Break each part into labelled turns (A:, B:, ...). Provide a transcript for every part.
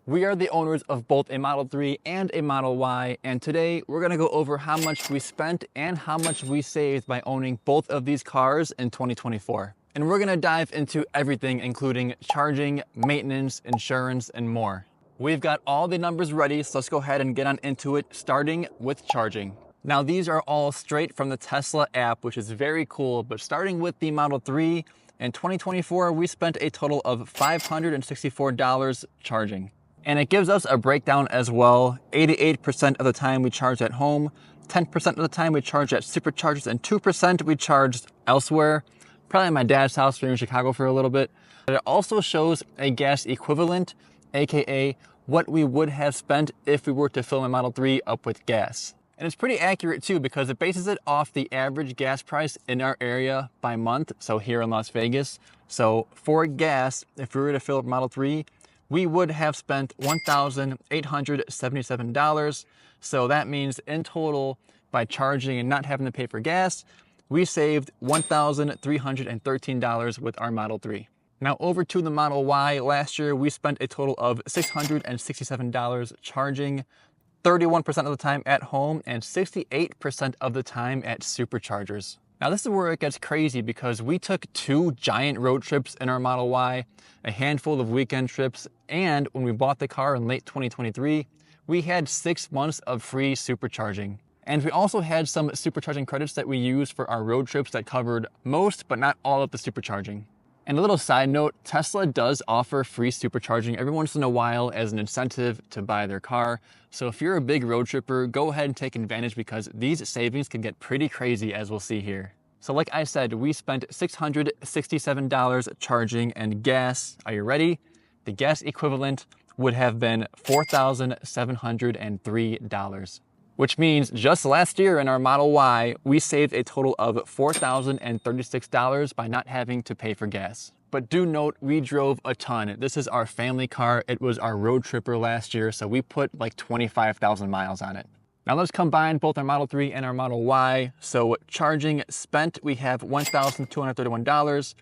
A: We are the owners of both a Model 3 and a Model Y, and today we're going to go over how much we spent and how much we saved by owning both of these cars in 2024. And we're going to dive into everything, including charging, maintenance, insurance, and more. We've got all the numbers ready, so let's go ahead and get on into it, starting with charging. Now these are all straight from the Tesla app, which is very cool, but starting with the Model 3, in 2024 we spent a total of $564 charging. And it gives us a breakdown as well. 88% of the time we charged at home, 10% of the time we charged at Superchargers, and 2% we charged elsewhere, probably at my dad's house here in Chicago for a little bit. But it also shows a gas equivalent, aka what we would have spent if we were to fill my Model 3 up with gas. And it's pretty accurate too, because it bases it off the average gas price in our area by month, so here in Las Vegas. So for gas, if we were to fill up Model 3, we would have spent $1,877. So that means in total, by charging and not having to pay for gas, we saved $1,313 with our Model 3. Now over to the Model Y, last year we spent a total of $667 charging, 31% of the time at home and 68% of the time at Superchargers. Now this is where it gets crazy, because we took 2 giant road trips in our Model Y, a handful of weekend trips, and when we bought the car in late 2023, we had 6 months of free supercharging. And we also had some supercharging credits that we used for our road trips that covered most but not all of the supercharging. And a little side note, Tesla does offer free supercharging every once in a while as an incentive to buy their car. So if you're a big road tripper, go ahead and take advantage, because these savings can get pretty crazy, as we'll see here. So like I said, we spent $667 charging and gas. Are you ready? The gas equivalent would have been $4,703. Which means just last year in our Model Y, we saved a total of $4,036 by not having to pay for gas. But do note, we drove a ton. This is our family car. It was our road tripper last year, so we put like 25,000 miles on it. Now let's combine both our Model 3 and our Model Y. So charging spent, we have $1,231.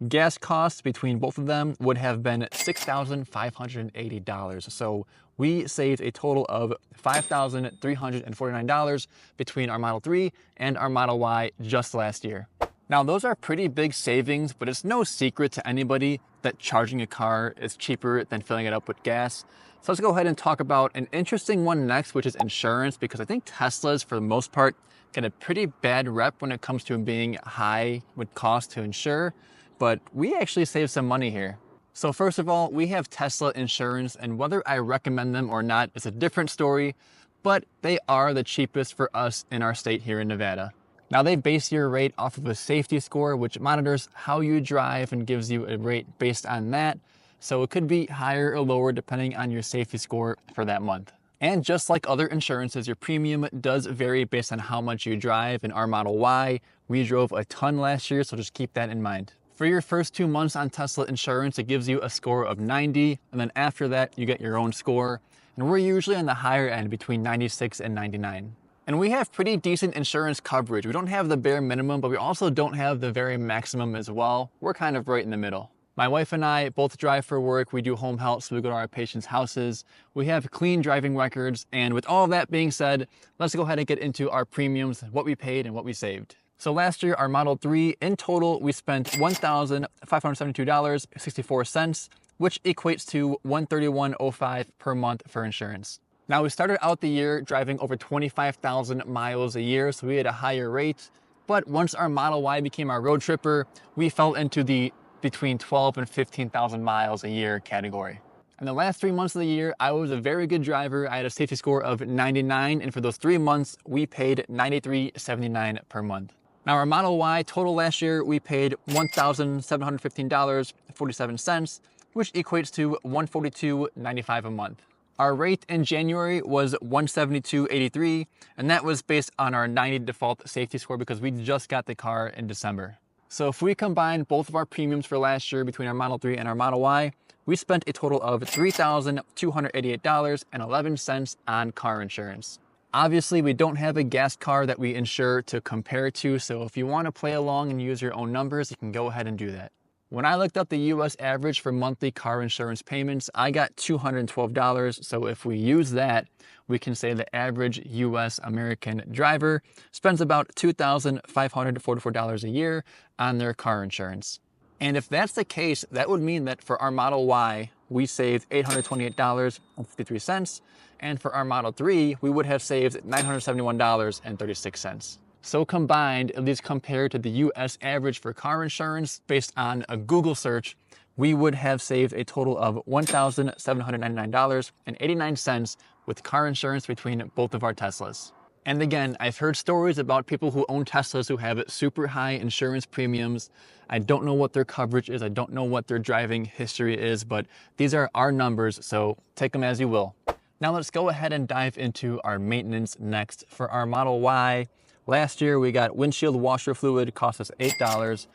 A: Gas costs between both of them would have been $6,580. So we saved a total of $5,349 between our Model 3 and our Model Y just last year. Now those are pretty big savings, but it's no secret to anybody that charging a car is cheaper than filling it up with gas. So let's go ahead and talk about an interesting one next, which is insurance, because I think Teslas, for the most part, get a pretty bad rep when it comes to being high with cost to insure, but we actually save some money here. So first of all, we have Tesla insurance, and whether I recommend them or not is a different story, but they are the cheapest for us in our state here in Nevada. Now they base your rate off of a safety score, which monitors how you drive and gives you a rate based on that. So it could be higher or lower depending on your safety score for that month. And just like other insurances, your premium does vary based on how much you drive. In our Model Y, we drove a ton last year, so just keep that in mind. For your first 2 months on Tesla insurance, it gives you a score of 90, and then after that, you get your own score. And we're usually on the higher end, between 96 and 99. And we have pretty decent insurance coverage. We don't have the bare minimum, but we also don't have the very maximum as well. We're kind of right in the middle. My wife and I both drive for work. We do home health, so we go to our patients' houses. We have clean driving records. And with all of that being said, let's go ahead and get into our premiums, what we paid and what we saved. So last year, our Model 3, in total, we spent $1,572.64, which equates to $131.05 per month for insurance. Now, we started out the year driving over 25,000 miles a year, so we had a higher rate. But once our Model Y became our road tripper, we fell into the between 12 and 15,000 miles a year category. In the last 3 months of the year, I was a very good driver. I had a safety score of 99, and for those 3 months, we paid $93.79 per month. Now our Model Y total last year, we paid $1,715.47, which equates to $142.95 a month. Our rate in January was $172.83, and that was based on our 90 default safety score because we just got the car in December. So if we combine both of our premiums for last year between our Model 3 and our Model Y, we spent a total of $3,288.11 on car insurance. Obviously, we don't have a gas car that we insure to compare to, so if you want to play along and use your own numbers, you can go ahead and do that. When I looked up the US average for monthly car insurance payments, I got $212. So if we use that, we can say the average US American driver spends about $2,544 a year on their car insurance. And if that's the case, that would mean that for our Model Y, we saved $828.53. And for our Model 3, we would have saved $971.36. So combined, at least compared to the US average for car insurance, based on a Google search, we would have saved a total of $1,799.89 with car insurance between both of our Teslas. And again, I've heard stories about people who own Teslas who have super high insurance premiums. I don't know what their coverage is. I don't know what their driving history is, but these are our numbers, so take them as you will. Now let's go ahead and dive into our maintenance next. For our Model Y, last year we got windshield washer fluid, cost us $8,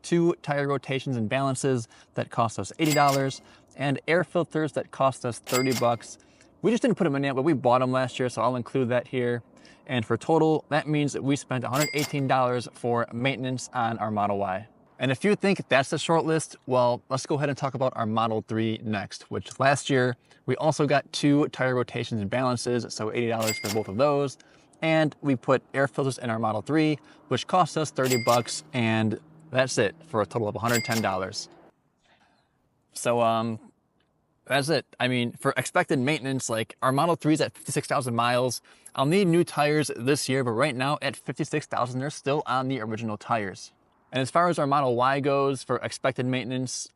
A: 2 tire rotations and balances that cost us $80, and air filters that cost us $30. We just didn't put them in yet, but we bought them last year, so I'll include that here. And for total, that means that we spent $118 for maintenance on our Model Y. And if you think that's a short list, well, let's go ahead and talk about our Model 3 next, which last year we also got 2 tire rotations and balances, so $80 for both of those. And we put air filters in our Model 3, which cost us $30, and that's it for a total of $110. So that's it. I mean, for expected maintenance, like our Model 3 is at 56,000 miles. I'll need new tires this year, but right now at 56,000, they're still on the original tires. And as far as our Model Y goes for expected maintenance,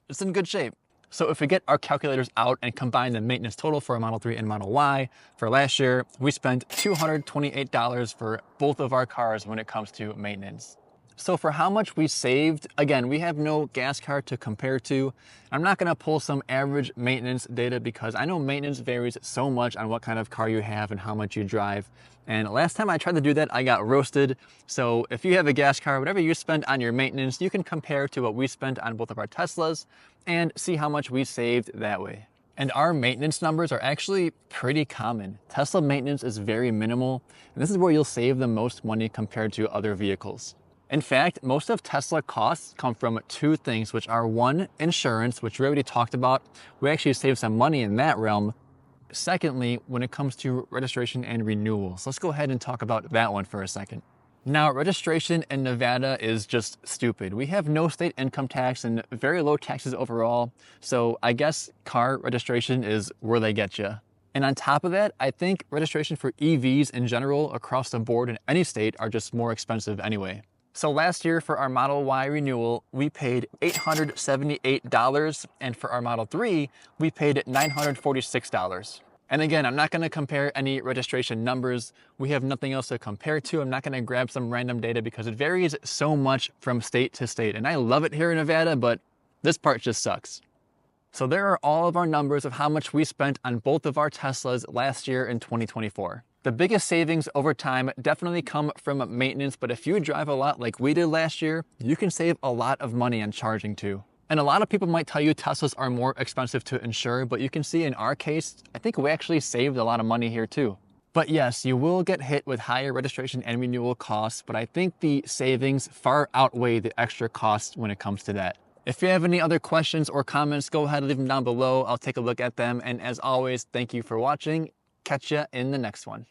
A: it's in good shape. So if we get our calculators out and combine the maintenance total for our Model 3 and Model Y, for last year, we spent $228 for both of our cars when it comes to maintenance. So for how much we saved, again, we have no gas car to compare to. I'm not gonna pull some average maintenance data because I know maintenance varies so much on what kind of car you have and how much you drive. And last time I tried to do that, I got roasted. So if you have a gas car, whatever you spend on your maintenance, you can compare to what we spent on both of our Teslas and see how much we saved that way. And our maintenance numbers are actually pretty common. Tesla maintenance is very minimal, and this is where you'll save the most money compared to other vehicles. In fact, most of Tesla costs come from 2 things, which are 1, insurance, which we already talked about. We actually save some money in that realm. Secondly, when it comes to registration and renewal. So let's go ahead and talk about that one for a second. Now, registration in Nevada is just stupid. We have no state income tax and very low taxes overall. So I guess car registration is where they get you. And on top of that, I think registration for EVs in general across the board in any state are just more expensive anyway. So last year for our Model Y renewal, we paid $878, and for our Model 3, we paid $946. And again, I'm not gonna compare any registration numbers. We have nothing else to compare to. I'm not gonna grab some random data because it varies so much from state to state. And I love it here in Nevada, but this part just sucks. So there are all of our numbers of how much we spent on both of our Teslas last year in 2024. The biggest savings over time definitely come from maintenance, but if you drive a lot like we did last year, you can save a lot of money on charging too. And a lot of people might tell you Teslas are more expensive to insure, but you can see in our case, I think we actually saved a lot of money here too. But yes, you will get hit with higher registration and renewal costs, but I think the savings far outweigh the extra costs when it comes to that. If you have any other questions or comments, go ahead and leave them down below. I'll take a look at them. And as always, thank you for watching. Catch ya in the next one.